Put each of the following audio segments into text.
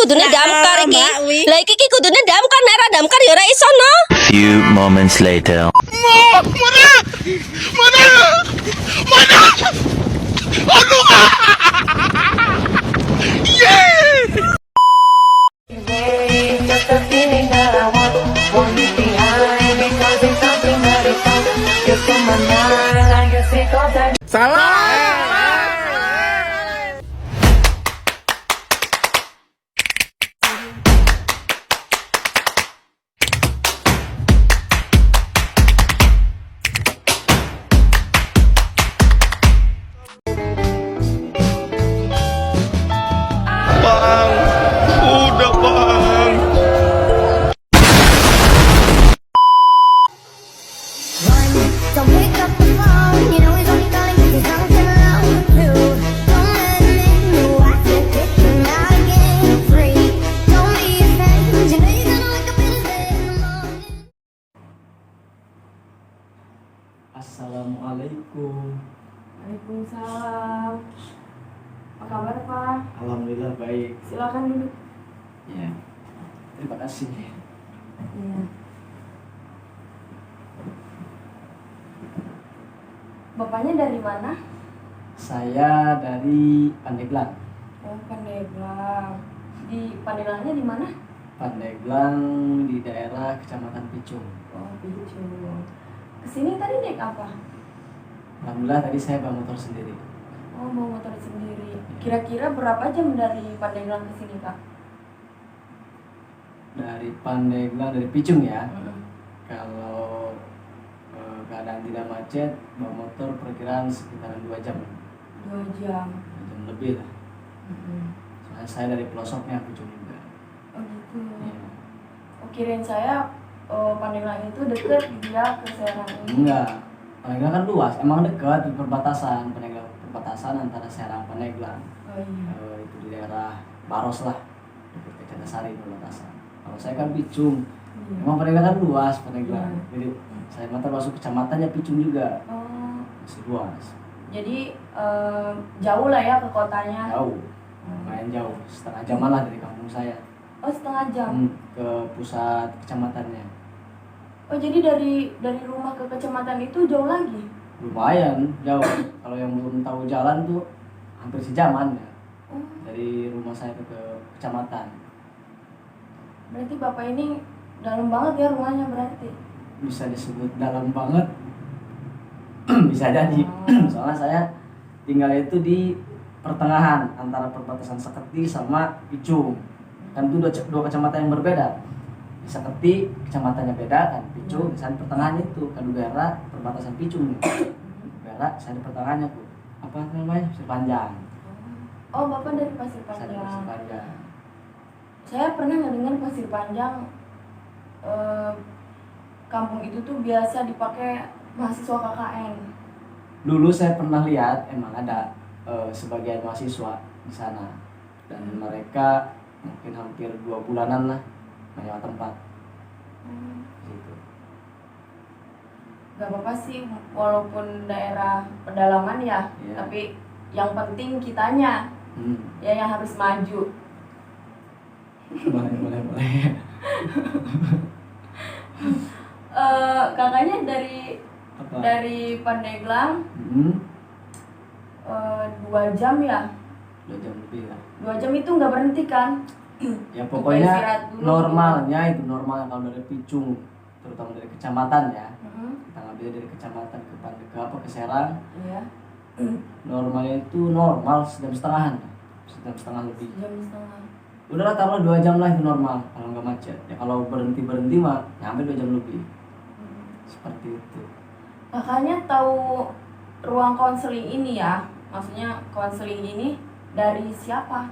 kudune damkar iki. Lah iki kudune damkar nek ora damkar ya ora iso no. Few moments later. Just a feeling that I want you behind because it's something that is on. You're in my mind, I guess it goes that. Bang, udah bang. Don't pick up the phone, you know he's only calling 'cause he's something alone. Two, don't let him in, you have to kick him out again. Three, don't be his friend, you know you're gonna wake up in his bed in the morning. Assalamualaikum. Waalaikumsalam. Apa kabar Pak? Alhamdulillah baik. Silakan duduk. Ya. Terima kasih. Iya. Bapaknya dari mana? Saya dari Pandeglang. Oh, Pandeglang. Di Pandeglangnya di mana? Pandeglang di daerah Kecamatan Picung. Oh, Picung. Kesini tadi naik apa? Alhamdulillah tadi saya bawa motor sendiri. Oh, bawa motor sendiri. Kira-kira berapa jam dari Pandeglang ke sini, Kak? Dari Pandeglang, dari Picung ya. Mm-mm. Kalau keadaan tidak macet, bawa motor perkiraan sekitaran 2 jam. 2 jam. 2 jam lebih lah. Mm-mm. Soalnya saya dari pelosoknya Picung juga. Oh gitu. Ya. Oh, kirain saya Pandeglang itu deket dia ke Serang ini. Enggak. Pandeglang kan luas, emang dekat di perbatasan Pandeglang, perbatasan antara Serang Pandeglang. Oh iya. Itu di daerah Baros lah, dekat ke Jatinasari perbatasan. Kalau saya kan Picung, Iya. emang Pandeglang kan luas Pandeglang. Iya. Jadi saya mah termasuk kecamatannya Picung juga, Oh, masih luas, jadi jauh lah ya ke kotanya. jauh, lumayan jauh, setengah jaman lah dari kampung saya. Oh, setengah jam. Ke pusat kecamatannya. Oh, jadi dari rumah ke kecamatan itu jauh lagi. Lumayan jauh. Kalau yang belum tahu jalan tuh hampir sejaman ya, Oh, dari rumah saya ke kecamatan. berarti Bapak ini dalam banget ya rumahnya berarti. Bisa disebut dalam banget. Bisa jadi. Soalnya saya tinggal itu di pertengahan antara perbatasan Seketi sama Picung. Kan itu dua kecamatan yang berbeda. Di Seketi kecamatannya beda kan, Picung saya di pertengahannya itu Kadugara perbatasan Picung nih. Kadugara saya di pertengahannya tuh. Apa namanya? Pasir Panjang. Oh, Bapak dari Pasir Saya di Pasir Panjang. Panjang. Saya pernah ngedengar Pasir Panjang kampung itu tuh biasa dipakai mahasiswa KKN. Dulu saya pernah lihat emang ada sebagian mahasiswa di sana dan mereka mungkin hampir 2 bulanan lah menyewa tempat gitu. Gak apa-apa sih walaupun daerah pedalaman ya, Iya. tapi yang penting kitanya ya yang harus maju. Boleh. Kakaknya Apa? dari Pandeglang 2 jam ya? 2 jam lebih lah. 2 jam itu nggak berhenti kan? Ya Istirahat pokoknya dulu. normalnya itu normal kalau dari Picung, terutama dari kecamatan ya. Mm-hmm. Kita ngambil dari kecamatan ke Serang. Iya. Normalnya itu normal sejam setengahan. Sejam setengah lebih. Jam setengah. Udahlah taruhlah 2 jam lah itu normal kalau nggak macet. Ya kalau berhenti mah nyampe 2 jam lebih. Seperti itu. Kakaknya tahu ruang konseling ini ya? Maksudnya konseling ini dari siapa?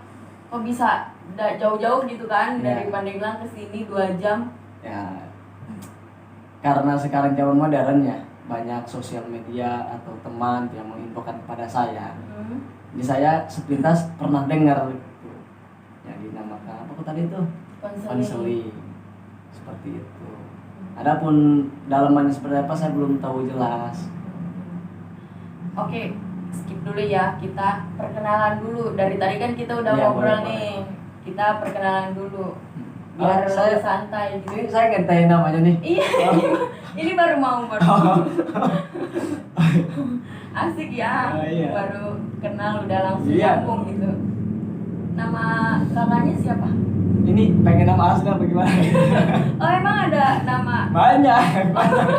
Kok bisa jauh-jauh gitu kan? Ya. Dari Pandeglang ke sini 2 jam. Ya karena sekarang zaman modern ya, banyak sosial media atau teman yang menginfokan kepada saya. Jadi saya sepintas pernah dengar gitu, yang dinamakan apa kok tadi itu konseling seperti itu. Adapun dalamannya seperti apa saya belum tahu jelas. Oke, skip dulu ya, kita perkenalan dulu. Dari tadi kan kita udah Iya, ngobrol boleh, nih. kita perkenalan dulu biar saya- lebih santai Ini gitu. saya nggak ditanya namanya nih. Iya, ini baru asik ya, Oh, iya. baru kenal udah langsung Iya. nyambung gitu. Nama kakaknya siapa? Ini pengen nama asli apa gimana? Oh emang ada nama Banyak. Banyak.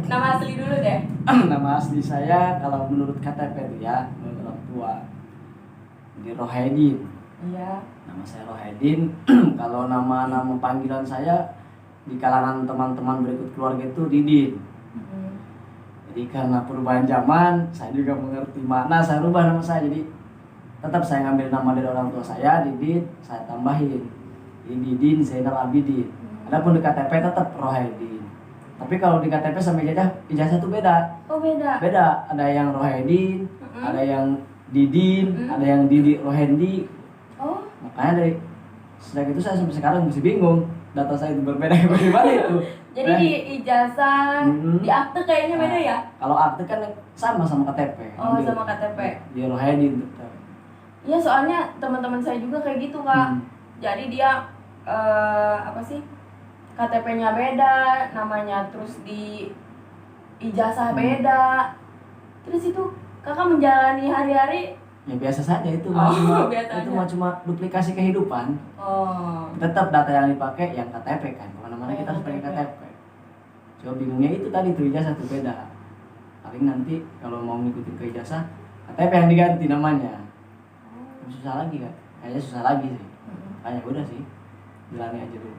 nama asli dulu deh. Nama asli saya kalau menurut KTP itu ya, menurut orang tua. Jadi Rohedin. Iya. Nama saya Rohedin. Kalau nama panggilan saya di kalangan teman-teman berikut keluarga itu Didin. Hmm. Jadi karena perubahan zaman, saya juga mengerti makna saya rubah nama saya. Jadi tetap saya ngambil nama dari orang tua saya, Didin, saya tambahin. Jadi Didin Zainal Abidin. Adapun di KTP tetap Rohedin. Tapi kalau di KTP sama ijazah tuh beda. Oh beda. Beda, ada yang Rohedin, ada yang Didin, ada yang Didi Rohendi. Oh Makanya dari sejak itu saya sampai sekarang masih bingung data saya itu berbeda bagaimana itu. jadi Nah, di ijazah, Mhm. di akte kayaknya beda ya? Kalau akte kan sama KTP. Oh Ambil. sama KTP. Dia Rohedin tetap. Iya soalnya teman-teman saya juga kayak gitu kak. Jadi dia apa sih KTP-nya beda, namanya terus di ijazah beda. Terus itu kakak menjalani hari-hari. Ya biasa saja itu Oh, cuma biasa itu aja. mah cuma duplikasi kehidupan. Oh Tetap data yang dipakai yang KTP kan. Kemana-mana Oh, kita harus pakai KTP. KTP. Cuma bingungnya itu tadi tuh ijazah tuh beda. Paling nanti kalau mau ngikutin ke ijazah KTP yang diganti namanya. Susah lagi kan? Kayaknya susah lagi sih. Kayak udah sih, jalani aja dulu.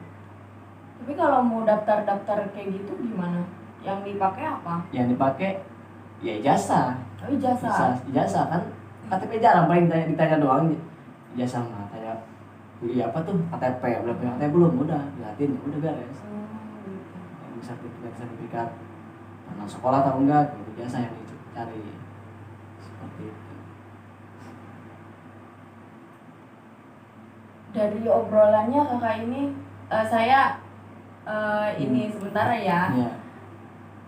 Tapi kalau mau daftar-daftar kayak gitu gimana? Yang dipakai apa? Yang dipakai ya ijazah. Oh ijazah. Ijazah kan KTP jarang paling ditanya doang ijazah mah tanya kuliah apa tuh KTP belum punya KTP belum udah diliatin udah beres. Yang sertifikat pernah sekolah atau enggak gitu ijazah yang dicari seperti itu. Dari obrolannya kakak ini saya ini sebentar ya. Iya.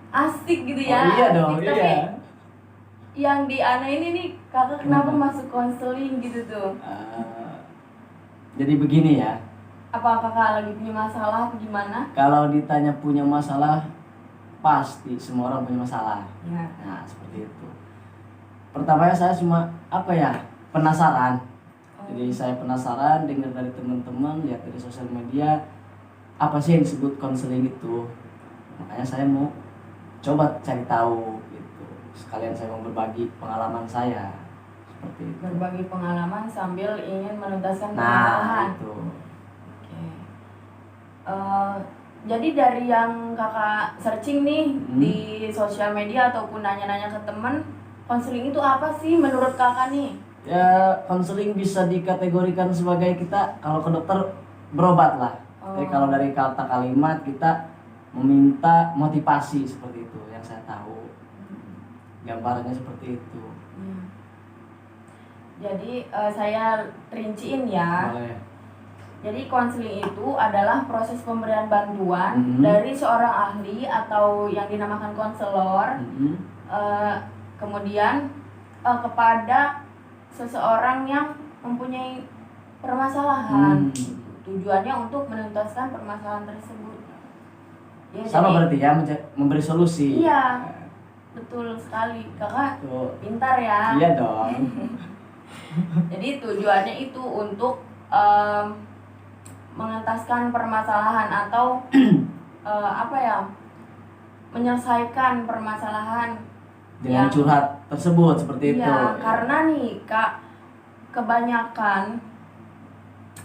Asik gitu Oh, ya. iya dong, asik, tapi iya. yang di aneh ini nih kakak kenapa masuk konseling gitu tuh? Jadi begini ya, Apa kakak lagi punya masalah atau gimana? kalau ditanya punya masalah pasti semua orang punya masalah. Ya. Nah seperti itu. Pertamanya saya cuma apa ya penasaran. Jadi saya penasaran dengar dari teman-teman, lihat dari sosial media apa sih yang disebut konseling itu. Makanya saya mau coba cari tahu gitu. Sekalian saya mau berbagi pengalaman saya seperti itu. Berbagi pengalaman sambil ingin menuntaskan Nah permasalahan. itu. Oke. Jadi dari yang kakak searching nih di sosial media ataupun nanya-nanya ke temen, konseling itu apa sih menurut kakak nih? Ya konseling bisa dikategorikan sebagai kita kalau ke dokter berobat lah. Jadi kalau dari kata kalimat kita meminta motivasi seperti itu yang saya tahu. Gambarannya seperti itu. Jadi saya rinciin ya. Boleh. Jadi konseling itu adalah proses pemberian bantuan dari seorang ahli atau yang dinamakan konselor, kemudian kepada seseorang yang mempunyai permasalahan. Tujuannya untuk menuntaskan permasalahan tersebut. Ya, Sama jadi- berarti ya memberi solusi. Iya, betul sekali. Kakak Tuh. pintar ya. Iya dong. Jadi tujuannya itu untuk mengentaskan permasalahan atau apa ya, menyelesaikan permasalahan Dengan yang- curhat tersebut seperti itu. Iya, karena nih kak, kebanyakan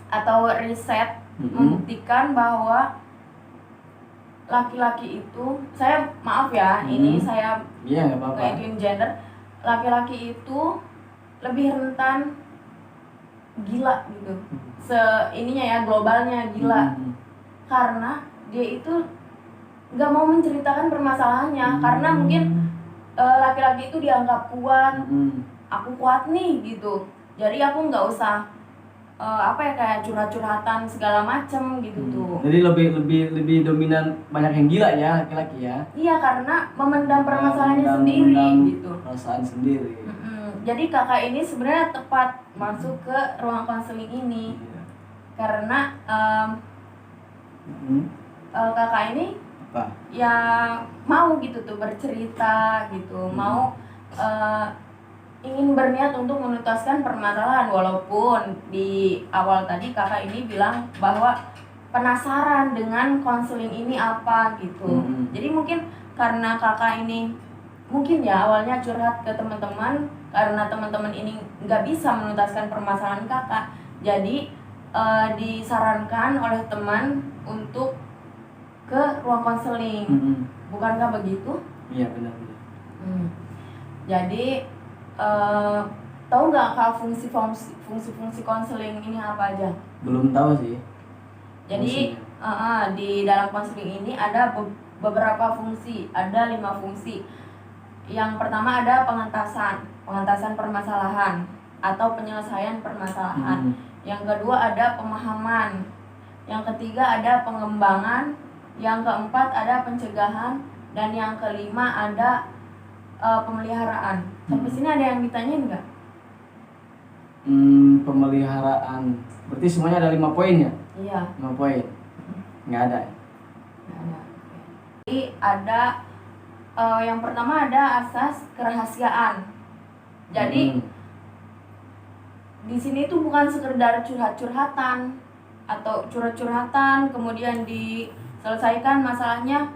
atau riset membuktikan bahwa laki-laki itu, saya maaf ya, ini saya Iya nggak apa-apa. ngaitin gender, laki-laki itu lebih rentan gila gitu. Ininya ya globalnya gila, karena dia itu nggak mau menceritakan permasalahannya, karena mungkin laki-laki itu dianggap kuat, aku kuat nih gitu, jadi aku nggak usah apa ya kayak curhat-curhatan segala macem gitu tuh. Jadi lebih dominan banyak yang gila ya laki-laki ya. Iya, karena memendam permasalahannya Memendam sendiri gitu. perasaan sendiri. Jadi kakak ini sebenarnya tepat masuk ke ruang konseling ini Iya. karena Mm-mm. kakak ini Apa? ya mau gitu tuh bercerita gitu, mau ingin berniat untuk menuntaskan permasalahan, walaupun di awal tadi kakak ini bilang bahwa penasaran dengan konseling ini apa gitu. Jadi mungkin karena kakak ini mungkin ya awalnya curhat ke teman-teman, karena teman-teman ini nggak bisa menuntaskan permasalahan kakak, jadi disarankan oleh teman untuk ke ruang konseling. Bukankah begitu? Iya benar. Jadi tahu nggak kak fungsi konseling ini apa aja? Belum tahu sih. Jadi di dalam konseling ini ada beberapa fungsi, ada 5 fungsi. Yang pertama ada pengentasan permasalahan atau penyelesaian permasalahan. Yang kedua ada pemahaman. Yang ketiga ada pengembangan. Yang keempat ada pencegahan. Dan yang kelima ada pemeliharaan. Sampai sini ada yang ditanyain nggak? Pemeliharaan. Berarti semuanya ada 5 poin ya? Iya. 5 poin. Nggak ada. Nggak ada. Oke. Jadi ada yang pertama ada asas kerahasiaan. Jadi di sini tuh bukan sekedar curhat-curhatan atau curhat-curhatan kemudian diselesaikan masalahnya,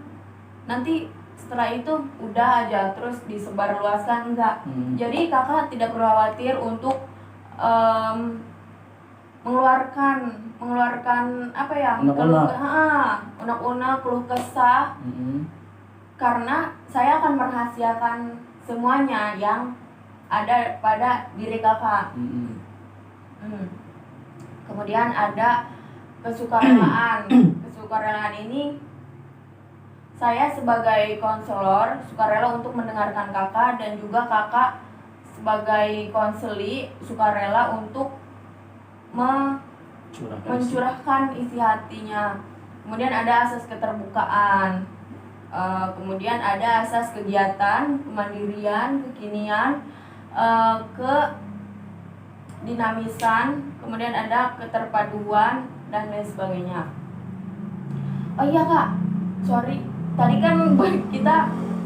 nanti setelah itu udah aja terus disebarluaskan, enggak. Jadi kakak tidak perlu khawatir untuk mengeluarkan apa ya, unek-unek keluh kesah, karena saya akan merahasiakan semuanya yang ada pada diri kakak. Kemudian ada kesukarelaan. Kesukarelaan ini saya sebagai konselor sukarela untuk mendengarkan kakak, dan juga kakak sebagai konseli sukarela untuk mencurahkan isi hatinya. Kemudian ada asas keterbukaan. Kemudian ada asas kegiatan, kemandirian, kekinian, dinamisan, kemudian ada keterpaduan dan lain sebagainya. Oh iya kak, sorry, tadi kan kita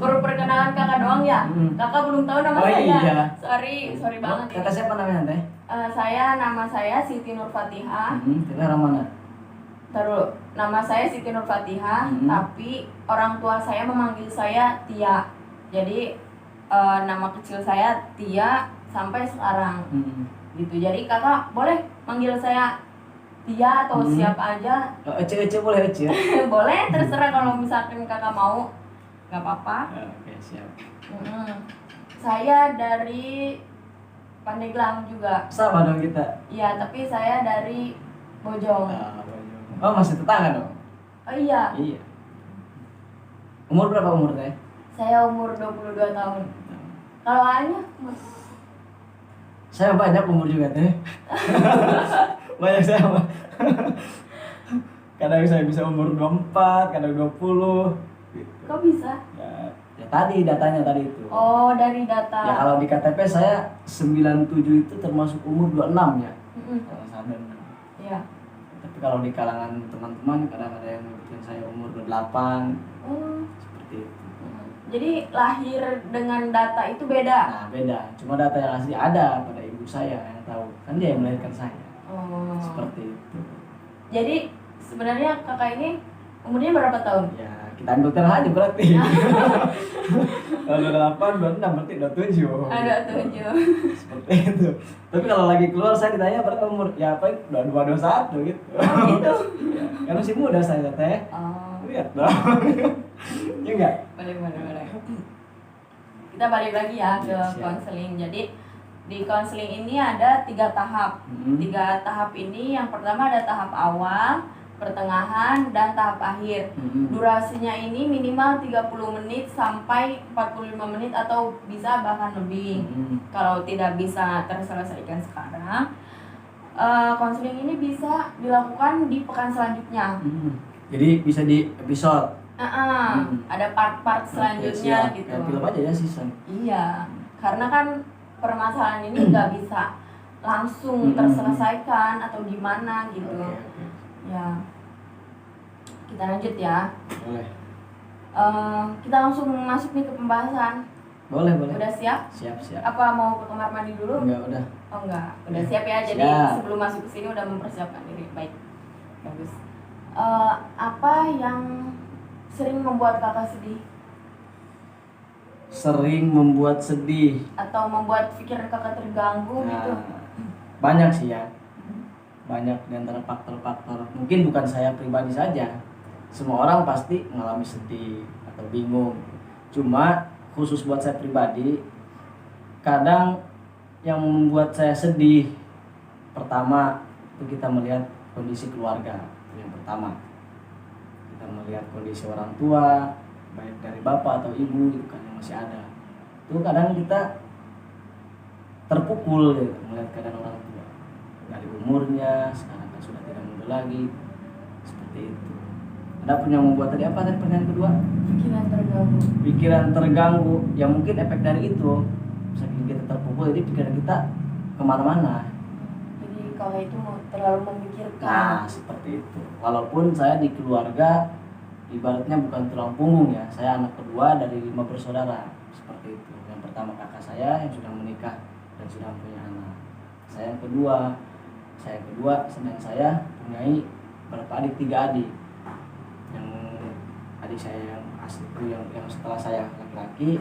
baru perkenalan kakak doang ya. Kakak belum tahu nama saya. Iya. Sorry banget. Kata siapa namanya teh? Nama saya Siti Nur Fatihah. Kita orang mana? Terus nama saya Siti Nur Fatihah, tapi orang tua saya memanggil saya Tia. Jadi nama kecil saya Tia sampai sekarang. Gitu. Jadi kakak boleh manggil saya Tia atau siapa aja. Ece boleh Ece. Boleh, terserah kalau misalkan kakak mau, nggak apa-apa. Oke, siap. Saya dari Pandeglang juga. Sama dong kita. Iya, tapi saya dari Bojong. Oh, masih tetangga dong? Oh iya. Iya. Umur berapa umur teh? Saya umur 22 tahun. Kalau Anya? Saya banyak umur juga teh. Banyak saya. Kadang saya bisa umur 24, kadang 20 gitu. Kok bisa? Ya tadi datanya tadi itu. Oh, dari data. Ya kalau di KTP saya 97 itu termasuk umur 26 ya. Kalau sadar. Iya. Tapi kalau di kalangan teman-teman kadang ada yang nyebutin saya umur 28. Seperti itu. Jadi lahir dengan data itu beda. Nah, beda. Cuma data yang asli ada pada ibu saya yang tahu. Kan dia yang melahirkan saya. Oh. Seperti itu. Jadi sebenarnya kakak ini umurnya berapa tahun? Ya, kita ambil tengah aja berarti. Kalau 28, 26 berarti 27. Ada 7. Seperti itu. Tapi kalau lagi keluar saya ditanya berapa umur? Ya apa? 22, 21 gitu. Oh gitu. Ya, kan masih muda saya teh. Oh. Lihat dong. Ya enggak? Boleh. Kita balik lagi ya ke Siap. konseling. Jadi di konseling ini ada 3 tahap. 3 tahap ini yang pertama ada tahap awal, pertengahan, dan tahap akhir. Durasinya ini minimal 30 menit sampai 45 menit atau bisa bahkan lebih. Kalau tidak bisa terselesaikan sekarang, konseling ini bisa dilakukan di pekan selanjutnya. Jadi bisa di episode. Ada part-part selanjutnya gitu. Kayak film aja ya season. Iya, karena kan permasalahan ini nggak bisa langsung terselesaikan atau gimana gitu. Oke. Ya, kita lanjut ya. Boleh. Kita langsung masuk nih ke pembahasan. Boleh. Udah siap? Siap. Apa mau ke kamar mandi dulu? Enggak, udah. Oh enggak, udah siap ya. Jadi Siap. sebelum masuk ke sini udah mempersiapkan diri. Baik, bagus. Apa yang sering membuat kakak sedih Sering membuat sedih. atau membuat pikiran kakak terganggu gitu? Banyak sih ya. Banyak di antara faktor-faktor. Mungkin bukan saya pribadi saja. Semua orang pasti mengalami sedih atau bingung. Cuma khusus buat saya pribadi, kadang yang membuat saya sedih, pertama itu kita melihat kondisi keluarga. Itu yang pertama, kita melihat kondisi orang tua, baik dari bapak atau ibu gitu kan, yang masih ada. Itu kadang kita terpukul gitu, melihat keadaan orang tua dari umurnya, sekarang kan sudah tidak muda lagi, seperti itu. Ada pun yang membuat tadi apa tadi pertanyaan kedua? Pikiran terganggu. Pikiran terganggu, ya mungkin efek dari itu, saking kita terpukul, jadi pikiran kita kemana-mana. Jadi kalau itu terlalu memikirkan. Nah, seperti itu. Walaupun saya di keluarga ibaratnya bukan tulang punggung ya, saya anak kedua dari 5 bersaudara, seperti itu. Yang pertama kakak saya yang sudah menikah dan sudah punya anak. Saya yang kedua, sedang saya punya berapa adik, 3 adik. Yang adik saya yang asli itu yang setelah saya laki-laki,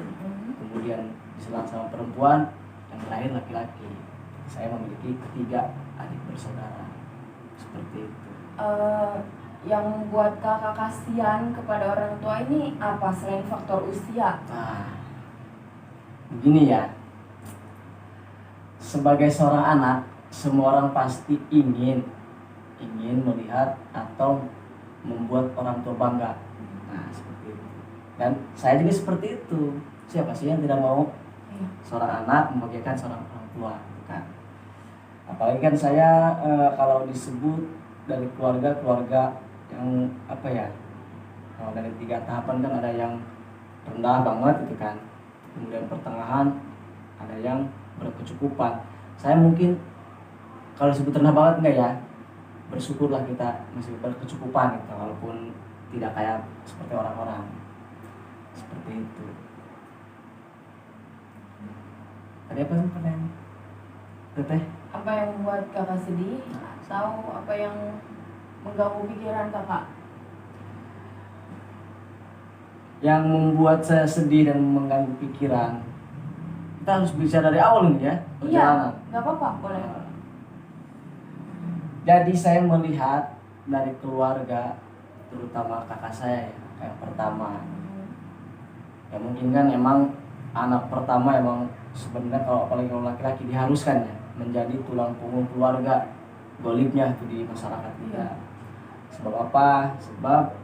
kemudian diselang sama perempuan, yang terakhir laki-laki. Saya memiliki 3 adik bersaudara, seperti itu. Yang membuat kakak kasihan kepada orang tua ini apa selain faktor usia? Nah, begini ya, sebagai seorang anak, semua orang pasti ingin melihat atau membuat orang tua bangga. Nah, seperti itu. Dan saya juga seperti itu. Siapa sih yang tidak mau seorang anak membahagiakan seorang orang tua, kan? Apalagi kan saya kalau disebut dari keluarga yang apa ya? Kalau dari 3 tahapan kan ada yang rendah banget itu kan. Kemudian pertengahan, ada yang berkecukupan. Saya mungkin kalau disebut rendah banget enggak ya? Bersyukurlah kita masih berkecukupan gitu, walaupun tidak kayak seperti orang-orang. Seperti itu. Tadi apa sih pertanyaan? Teteh? Apa yang membuat kakak sedih? Atau apa yang mengganggu pikiran kakak? Yang membuat saya sedih dan mengganggu pikiran, kita harus bicara dari awal nih ya, perjalanan. Iya, nggak apa-apa, boleh. Jadi saya melihat dari keluarga, terutama kakak saya ya, yang pertama. Ya mungkin kan emang anak pertama emang sebenarnya kalau apalagi kalau laki-laki diharuskan ya menjadi tulang punggung keluarga, golibnya tuh di masyarakat kita. Sebab apa? Sebab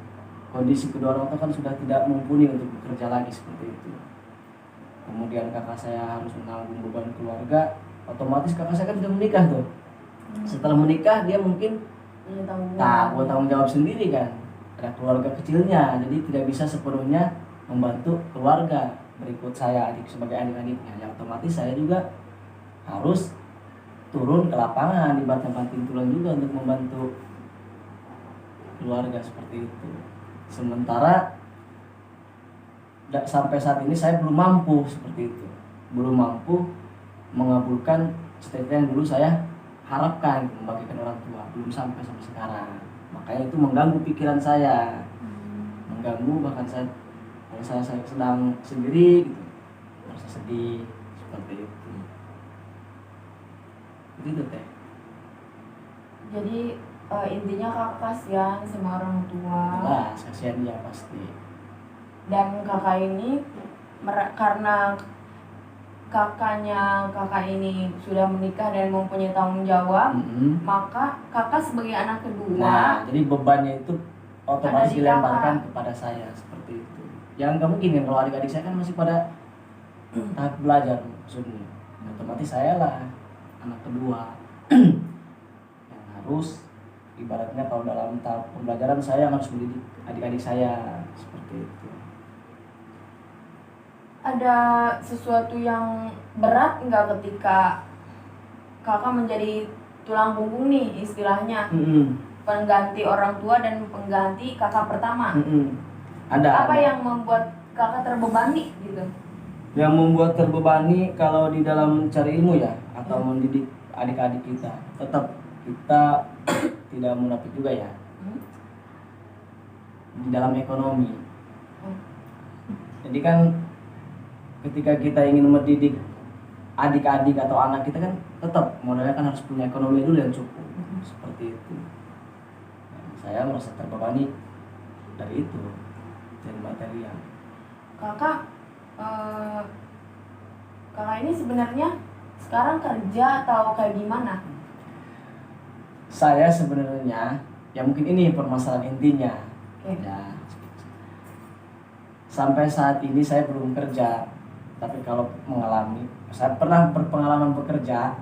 kondisi kedua orang tua kan sudah tidak mumpuni untuk bekerja lagi seperti itu. Kemudian kakak saya harus menanggung beban keluarga, otomatis kakak saya kan sudah menikah tuh. Setelah menikah dia mungkin buat tanggung jawab sendiri kan, ada keluarga kecilnya, jadi tidak bisa sepenuhnya membantu keluarga berikut saya sebagai adik-adiknya. Yang otomatis saya juga harus turun ke lapangan, ibaratnya banting tulang juga untuk membantu keluarga seperti itu. Sementara sampai saat ini saya belum mampu seperti itu, belum mampu mengabulkan cita-cita yang dulu saya harapkan membagikan orang tua, belum sampai sekarang. Makanya itu mengganggu pikiran saya, mengganggu bahkan saya kalau saya sedang sendiri gitu, merasa sedih seperti itu. Begitu teh. Jadi intinya kakak kasihan sama orang tua. Jelas kasihan dia pasti. Dan kakak ini karena kakak ini sudah menikah dan mempunyai tanggung jawab, maka kakak sebagai anak kedua. Nah, jadi bebannya itu otomatis ada di dilemparkan kakak. kepada saya seperti itu. Yang nggak mungkin kan kalau adik-adik saya kan masih pada tahap belajar maksudnya. Otomatis saya lah anak kedua yang harus ibaratnya kalau dalam tahap pembelajaran saya harus mendidik adik-adik saya seperti itu. ada sesuatu yang berat nggak ketika kakak menjadi tulang punggung nih istilahnya, pengganti orang tua dan pengganti kakak pertama? Ada. Apa yang membuat kakak terbebani gitu? Yang membuat terbebani kalau di dalam mencari ilmu ya, atau mendidik adik-adik kita, tetap kita tidak munafik juga ya. Di dalam ekonomi. Jadi kan ketika kita ingin mendidik adik-adik atau anak kita kan tetap modalnya kan harus punya ekonomi dulu yang cukup. Seperti itu. Nah, saya merasa terbebani dari itu, dari material. Kakak kakak ini sebenarnya sekarang kerja atau kayak gimana? Saya sebenarnya ya mungkin ini permasalahan intinya. Ya, sampai saat ini saya belum kerja, tapi kalau saya pernah berpengalaman bekerja,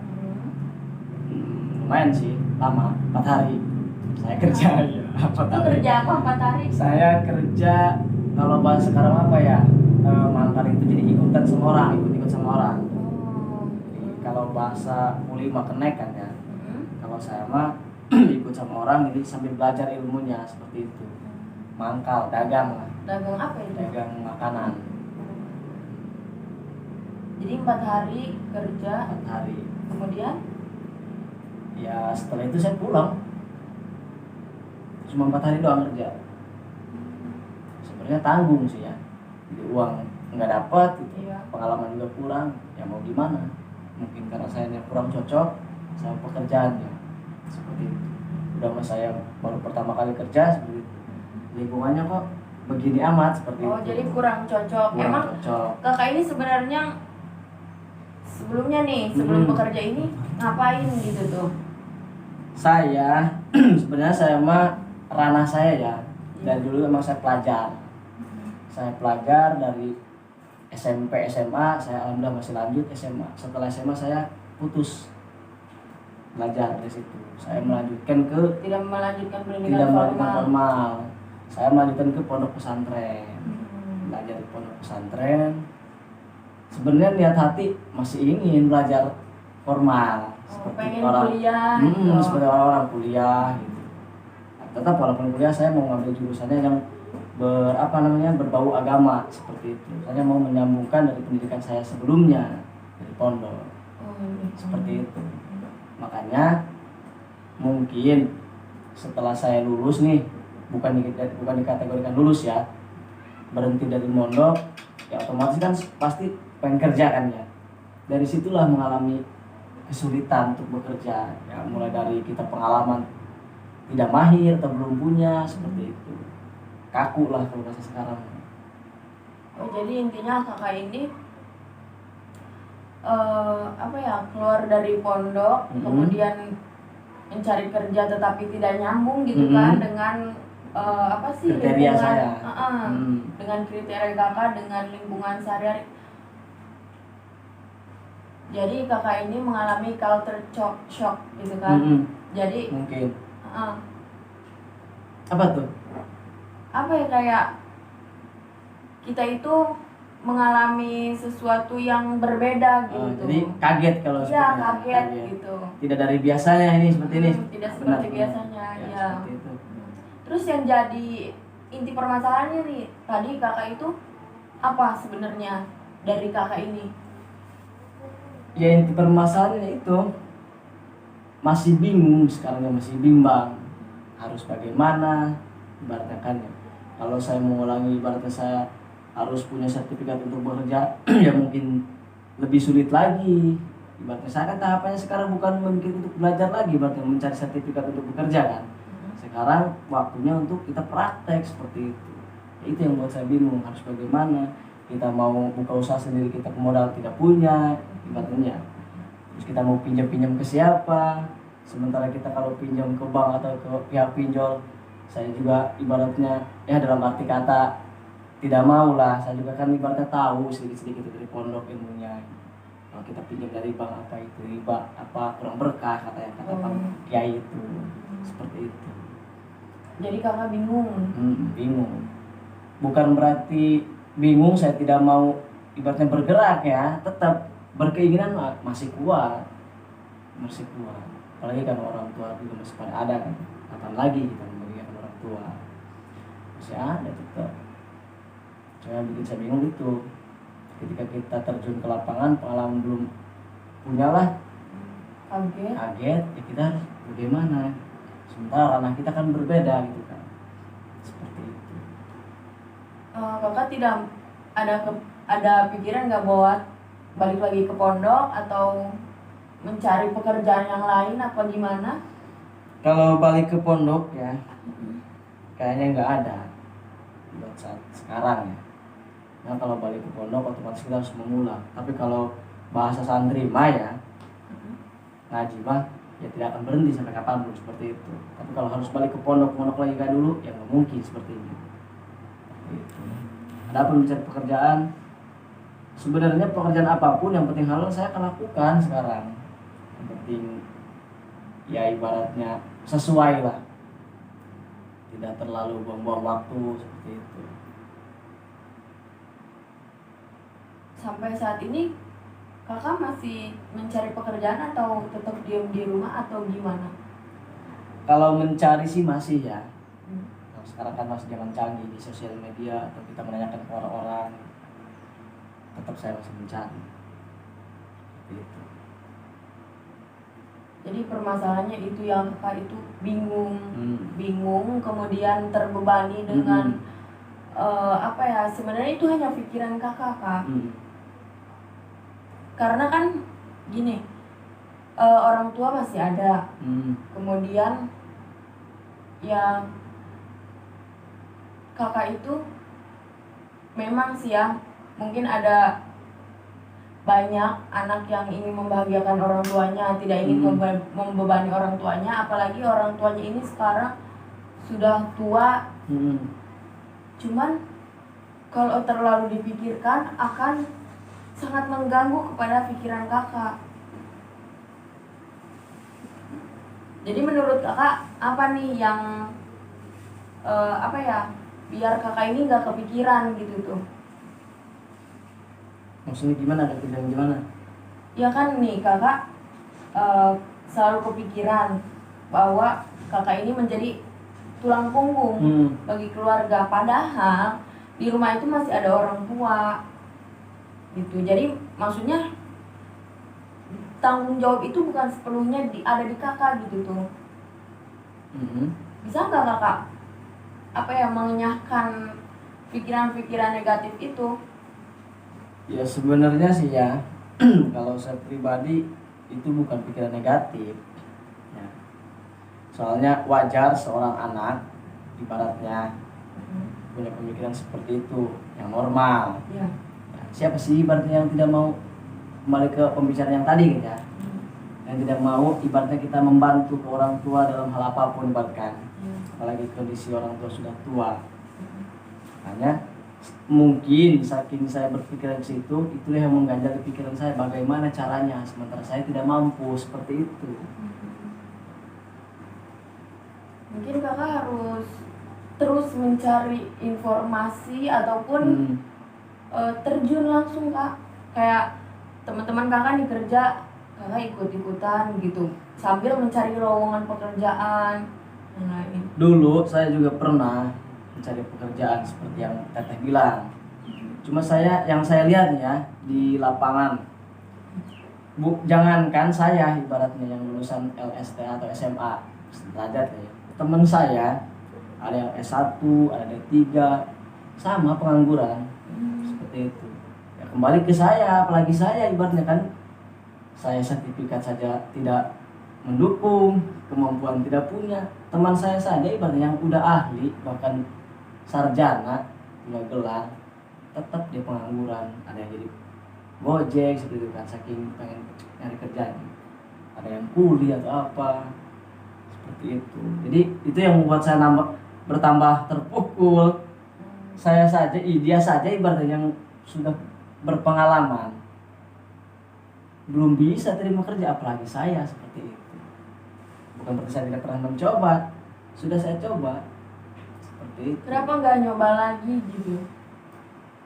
lumayan sih lama, 4 hari saya kerja. Ya, 4 Itu hari. kerja apa 4 hari? Saya kerja, kalau bahasa sekarang apa ya, mantan itu jadi ikutan sama orang, ikut sama orang. Jadi, kalau bahasa kuli mah kenek kan ya, kalau saya mah ikut sama orang jadi sambil belajar ilmunya, seperti itu. Mangkal, dagang lah. Dagang apa itu? Dagang makanan. Jadi 4 hari kerja, 4 hari. kemudian Ya setelah itu saya pulang. Cuma 4 hari doang kerja. Sebenarnya tanggung sih ya. Jadi uang nggak dapat, gitu. Iya. Pengalaman juga kurang. Ya mau gimana? Mungkin karena saya kurang cocok sama pekerjaannya. Seperti itu. Udah mas saya baru pertama kali kerja seperti itu. Lingkungannya kok begini amat seperti oh itu. jadi kurang cocok. Kurang Emang cocok. kakak ini sebenarnya sebelumnya nih, sebelum bekerja ini ngapain gitu tuh? Saya sebenarnya saya mah ranah saya ya. Dari dulu emang saya pelajar. Saya pelajar dari SMP, SMA, saya alhamdulillah masih lanjut SMA. Setelah SMA saya putus belajar dari situ. Saya melanjutkan ke Tidak melanjutkan tidak pendidikan melanjutkan formal. formal. Saya melanjutkan ke pondok pesantren. Belajar di pondok pesantren. Sebenarnya niat hati masih ingin belajar formal. Pengen kuliah gitu. Seperti orang-orang kuliah gitu. Nah, tetap walaupun kuliah saya mau ngambil jurusannya yang berbau agama seperti itu. Saya mau menyambungkan dari pendidikan saya sebelumnya dari pondok. Seperti itu. Makanya mungkin setelah saya lulus nih, bukan dikategorikan lulus ya, berhenti dari pondok, ya otomatis kan pasti pengen kerja kan ya. Dari situlah mengalami kesulitan untuk bekerja. Ya mulai dari kita pengalaman tidak mahir atau belum punya seperti itu. Kaku lah kalau bahasa sekarang. Oh jadi intinya kakak ini keluar dari pondok, kemudian mencari kerja tetapi tidak nyambung gitu kan dengan Kriteria lingkungan saya. dengan kriteria kakak dengan lingkungan sehari-hari. Jadi kakak ini mengalami culture shock gitu kan. Jadi Mungkin. Apa tuh? apa ya, kayak kita itu mengalami sesuatu yang berbeda gitu. Jadi kaget kalau Iya, seperti itu. kaget gitu. Tidak dari biasanya ini seperti ini. Tidak Benar, seperti benar. biasanya, ya. Seperti itu. Terus yang jadi inti permasalahannya nih, tadi kakak itu apa sebenarnya dari kakak ini? Ya inti permasalahannya itu masih bingung sekarang, masih bimbang harus bagaimana ibaratnya kan ya. Kalau saya mengulangi ibaratnya saya harus punya sertifikat untuk bekerja ya mungkin lebih sulit lagi. Ibaratnya saya kan tahapannya sekarang bukan memikir untuk belajar lagi, ibaratnya mencari sertifikat untuk bekerja kan. Sekarang waktunya untuk kita praktek seperti itu. Ya, itu yang buat saya bingung harus bagaimana. Kita mau buka usaha sendiri, kita modal tidak punya ibaratnya. Terus kita mau pinjam ke siapa? Sementara kita kalau pinjam ke bank atau ke pihak pinjol, saya juga ibaratnya ya dalam arti kata tidak mau lah. Saya juga kan ibaratnya tahu sedikit-sedikit dari pondok ilmunya. Kalau kita pinjam dari bank apa itu riba, apa kurang berkah kata Pak Kiai itu. Seperti itu. Jadi kakak bingung. Bingung. Bukan berarti bingung saya tidak mau ibaratnya bergerak ya, tetap berkeinginan masih kuat. Apalagi kan orang tua juga masih pada ada kan, kapan lagi kita membagikan orang tua, masih ada tetap. Cuma yang bikin saya bingung itu ketika kita terjun ke lapangan, pengalaman belum punya lah, kaget ya, kita harus bagaimana, sementara ranah kita kan berbeda gitu kan, seperti itu. Kakak tidak ada pikiran nggak buat balik lagi ke pondok atau mencari pekerjaan yang lain apa gimana? Kalau balik ke pondok ya, kayaknya nggak ada buat saat sekarang ya. Nah kalau balik ke pondok otomatis kita harus mengulang. Tapi kalau bahasa santri mah ya, ngaji mah ya tidak akan berhenti sampai kapanpun seperti itu. Tapi kalau harus balik ke pondok lagi kayak dulu, ya nggak mungkin seperti ini. Gitu. Adapun mencari pekerjaan, sebenarnya pekerjaan apapun yang penting halal saya akan lakukan sekarang. Yang penting ya ibaratnya sesuai lah, tidak terlalu buang-buang waktu seperti itu. Sampai saat ini kakak masih mencari pekerjaan atau tetap diam di rumah atau gimana? Kalau mencari sih masih ya. Kalau sekarang kan masih zaman canggih di sosial media atau kita menanyakan ke orang-orang, tetap saya masih mencari. Seperti itu. Jadi permasalahannya itu yang kakak itu bingung, kemudian terbebani dengan sebenarnya itu hanya pikiran kakak kak. Karena kan gini, orang tua masih ada, kemudian ya kakak itu memang sih ya mungkin ada banyak anak yang ingin membahagiakan orang tuanya, tidak ingin membebani orang tuanya, apalagi orang tuanya ini sekarang sudah tua. Cuman kalau terlalu dipikirkan akan sangat mengganggu kepada pikiran kakak. Jadi menurut kakak apa nih yang biar kakak ini nggak kepikiran gitu tuh? Maksudnya gimana? Ada kepikiran gimana? Ya kan nih kakak selalu kepikiran bahwa kakak ini menjadi tulang punggung bagi keluarga, padahal di rumah itu masih ada orang tua gitu. Jadi maksudnya tanggung jawab itu bukan sepenuhnya ada di kakak gitu tuh. Bisa nggak kakak mengenyahkan pikiran-pikiran negatif itu? Ya sebenarnya sih ya, kalau saya pribadi itu bukan pikiran negatif ya. Soalnya wajar seorang anak ibaratnya punya pemikiran seperti itu, yang normal ya. Siapa sih ibaratnya yang tidak mau, kembali ke pembicaraan yang tadi gitu ya, yang tidak mau ibaratnya kita membantu ke orang tua dalam hal apapun ibaratkan, apalagi kondisi orang tua sudah tua. Makanya mungkin saking saya berpikiran ke situ, itulah yang mengganjal di pikiran saya bagaimana caranya, sementara saya tidak mampu seperti itu. Mungkin kakak harus terus mencari informasi ataupun terjun langsung kak, kayak teman-teman kakak nih kerja, kakak ikut-ikutan gitu sambil mencari lowongan pekerjaan yang lain. Dulu saya juga pernah mencari pekerjaan seperti yang Teteh bilang. Cuma yang saya lihat ya di lapangan, jangankan saya ibaratnya yang lulusan LST atau SMA sederajat ya, teman saya ada yang S1, ada D3, sama pengangguran seperti itu. Ya kembali ke saya, apalagi saya ibaratnya kan saya sertifikat saja tidak mendukung, kemampuan tidak punya. Teman saya saja ibaratnya yang udah ahli bahkan sarjana punya gelar, tetap dia pengangguran. Ada yang jadi gojek seperti itu kan, saking pengen nyari kerjaan. Ada yang kuliah atau apa seperti itu. Jadi itu yang membuat saya bertambah terpukul. Dia saja ibaratnya yang sudah berpengalaman belum bisa terima kerja, apalagi saya seperti itu. Bukan berarti saya tidak pernah mencoba, sudah saya coba. Seperti itu. Kenapa nggak nyoba lagi gitu?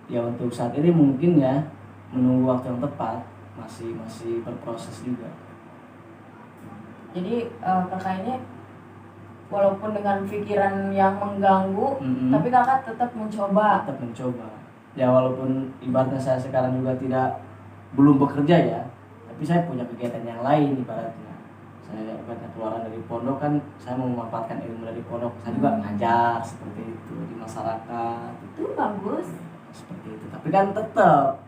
Ya untuk saat ini mungkin ya menunggu waktu yang tepat, masih berproses juga. Jadi kakak ini walaupun dengan pikiran yang mengganggu, Mm-mm. tapi kakak tetap mencoba. Tetap mencoba ya, walaupun ibaratnya saya sekarang juga belum bekerja ya, tapi saya punya kegiatan yang lain. Ibaratnya saya ibaratnya keluaran dari pondok kan, saya mau memanfaatkan ilmu dari pondok, saya juga ngajar seperti itu di masyarakat, Itu bagus. seperti itu. Tapi kan tetap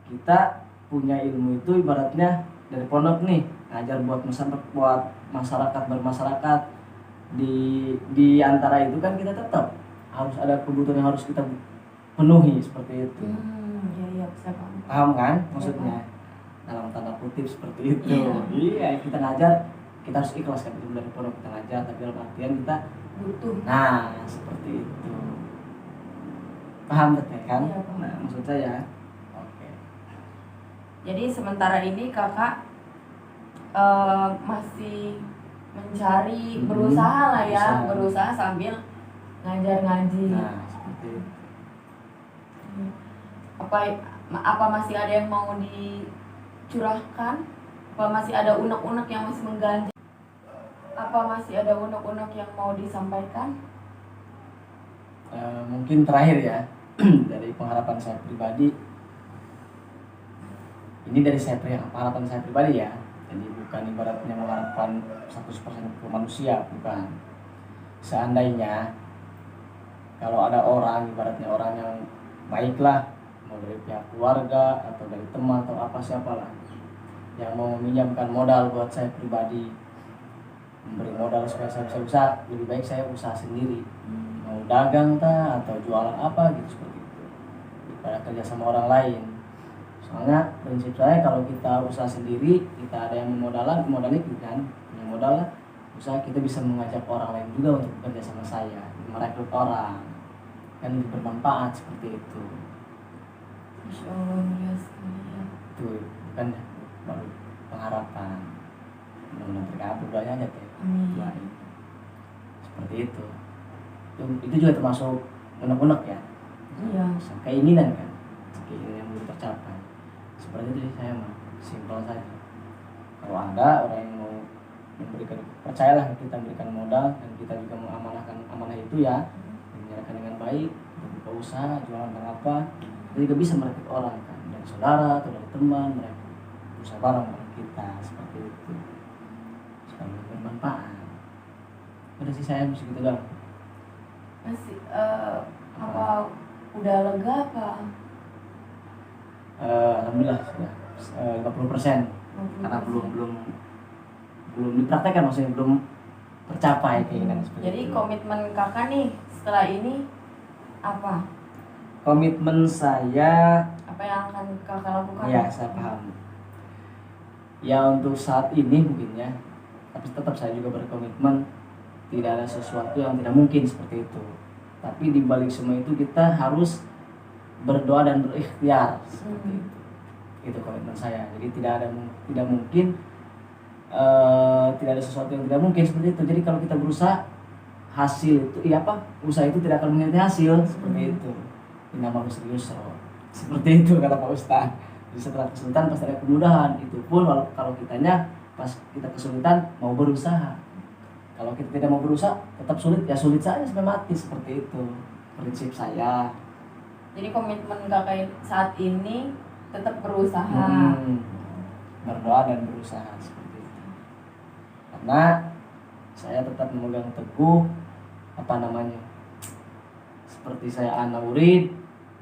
kita punya ilmu itu ibaratnya dari pondok nih, ngajar buat masyarakat, bermasyarakat. Di antara itu kan kita tetap harus ada kebutuhan yang harus kita penuhi seperti itu. Iya bisa paham. Paham kan maksudnya? Dalam tanda kutip seperti itu. Iya, kita ngajar, kita harus ikhlas kan, itu dari pondok kita ngajar, tapi dalam artian kita Butuh. nah seperti itu. Paham betul kan? Iya, paham. Nah, maksud saya oke. Jadi sementara ini kakak masih mencari, berusaha lah ya, berusaha sambil ngajar ngaji. Nah, seperti itu. Apa masih ada yang mau dicurahkan? Apa masih ada unek-unek yang masih mengganjal? Apa masih ada unek-unek yang mau disampaikan? Mungkin terakhir ya, dari pengharapan saya pribadi, ini dari pengharapan saya pribadi ya, jadi bukan ibaratnya mengharapkan 100% ke manusia, bukan. Seandainya kalau ada orang, ibaratnya orang yang baiklah, mau dari pihak keluarga atau dari teman atau apa siapalah, yang mau meminjamkan modal buat saya pribadi, memberi modal supaya saya bisa usaha, lebih baik saya usaha sendiri, mau dagang atau jualan apa gitu, seperti itu, daripada kerja sama orang lain. Soalnya prinsip saya kalau kita usaha sendiri, kita ada yang modalin kan, punya modal lah, usaha kita bisa mengajak orang lain juga untuk bekerja sama saya, merekrut orang, kan lebih bermanfaat seperti itu. Masya Allah, mulia sekali ya. Itu kan baru pengharapan, mudah-mudahan terkabul doanya aja teh. Amin. Doain. Seperti itu. Itu juga termasuk unek-unek ya. Iya. Keinginan kan, keinginan yang belum tercapai. Seperti itu sih saya mah, simpel saja. Kalau ada orang yang mau memberikan, percayalah kita berikan modal dan kita juga mengamanahkan amanah itu ya, menyerahkan dengan baik, buka usaha, jualan atau apa, kita juga bisa merekrut orang kan, dari saudara atau dari teman, mereka usaha bareng kita seperti itu, supaya bermanfaat. Udah sih saya mesti gitu doang. Masih apa udah lega apa? Alhamdulillah sudah 50%, karena belum dipraktekkan, maksudnya belum tercapai keinginan seperti Jadi itu. komitmen kakak nih setelah ini apa? Komitmen saya, Apa yang akan kakak lakukan? ya saya paham. Ya untuk saat ini mungkin ya, tapi tetap saya juga berkomitmen, tidak ada sesuatu yang tidak mungkin seperti itu. Tapi di balik semua itu kita harus berdoa dan berikhtiar seperti itu. Itu komitmen saya. Jadi tidak mungkin, tidak ada sesuatu yang tidak mungkin seperti itu. Jadi kalau kita berusaha, hasil itu usaha itu tidak akan mengkhianati hasil seperti itu. Innamal usri yusra. Seperti itu kata Pak Ustaz. Jadi setelah kesulitan pasti ada kemudahan. Itu pun kalau kitanya pas kita kesulitan mau berusaha. Kalau kita tidak mau berusaha tetap sulit, ya sulit saja sampai mati, seperti itu prinsip saya. Jadi komitmen kakak saat ini tetap berusaha. Berdoa dan berusaha seperti itu. Karena saya tetap memegang teguh seperti saya ana murid,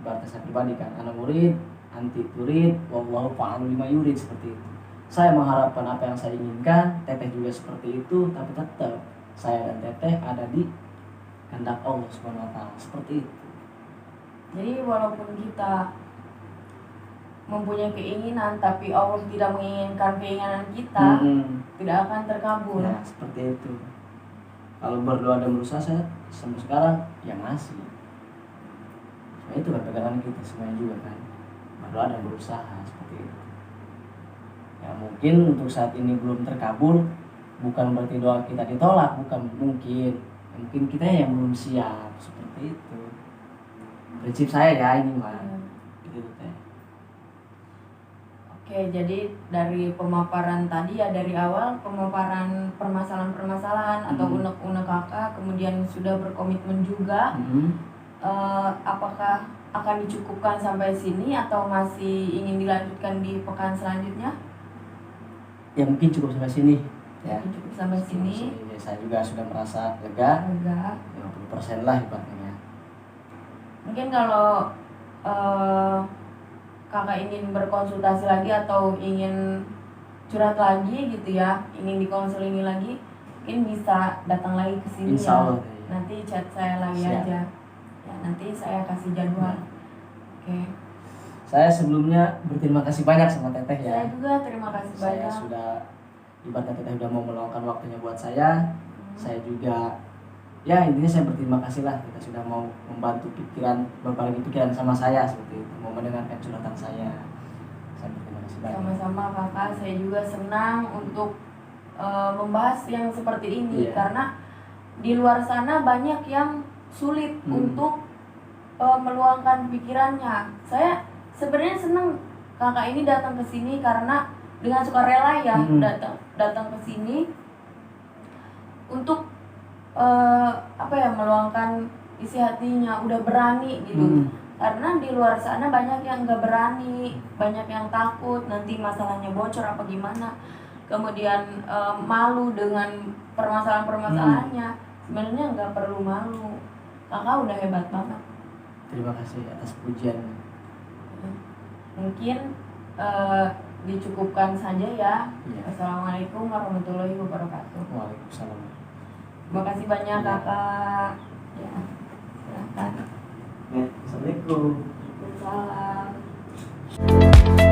berarti saya pribadi kan, ana murid, anti turid, wallahu fa'alu lima yurid, seperti itu. Saya mengharapkan apa yang saya inginkan, teteh juga seperti itu, tapi tetap saya dan teteh ada di kehendak Allah Subhanahu wa taala, seperti itu. Jadi walaupun kita mempunyai keinginan tapi Allah tidak menginginkan keinginan kita, tidak akan terkabul. Nah, seperti itu. Kalau berdoa dan berusaha, saya sampai sekarang ya masih. Nah, itu kan pegangan kita semuanya juga kan, berdoa dan berusaha seperti itu. Ya mungkin untuk saat ini belum terkabul, bukan berarti doa kita ditolak, bukan, mungkin kita yang belum siap, seperti itu. Prinsip saya ya ini mah. Gitu teh. Oke, jadi dari pemaparan tadi ya, dari awal pemaparan permasalahan-permasalahan atau unek-unek kakak, kemudian sudah berkomitmen juga. Apakah akan dicukupkan sampai sini atau masih ingin dilanjutkan di pekan selanjutnya? Ya mungkin cukup sampai sini. Ya. Cukup sampai sini. Saya juga sudah merasa lega. Lega. 50% lah ibaratnya. Mungkin kalau kakak ingin berkonsultasi lagi atau ingin curhat lagi gitu ya, ingin dikonselingi lagi, mungkin bisa datang lagi ke sini Insya Allah. ya. Nanti chat saya lagi Siap. aja. Ya, nanti saya kasih jadwal. Oke. Saya sebelumnya berterima kasih banyak sama Teteh ya. Saya juga terima kasih Saya banyak. sudah ibaratnya Teteh sudah mau meluangkan waktunya buat saya. Saya juga ya intinya saya berterima kasih lah, kita sudah mau membantu pikiran, berbagi pikiran sama saya seperti itu, mau mendengarkan curhatan saya berterima kasih banyak. Sama-sama kakak, saya juga senang untuk membahas yang seperti ini. Iya. Karena di luar sana banyak yang sulit untuk meluangkan pikirannya. Saya sebenarnya senang kakak ini datang ke sini karena dengan sukarela ya, datang ke sini untuk meluangkan isi hatinya, udah berani gitu. Karena di luar sana banyak yang nggak berani, banyak yang takut nanti masalahnya bocor apa gimana, kemudian malu dengan permasalahan-permasalahannya. Sebenarnya nggak perlu malu, kakak udah hebat banget. Terima kasih atas pujian. Mungkin dicukupkan saja ya. Iya. Assalamualaikum warahmatullahi wabarakatuh. Waalaikumsalam. Terima kasih banyak kakak. Ya, silakan. Assalamualaikum. Waalaikumsalam.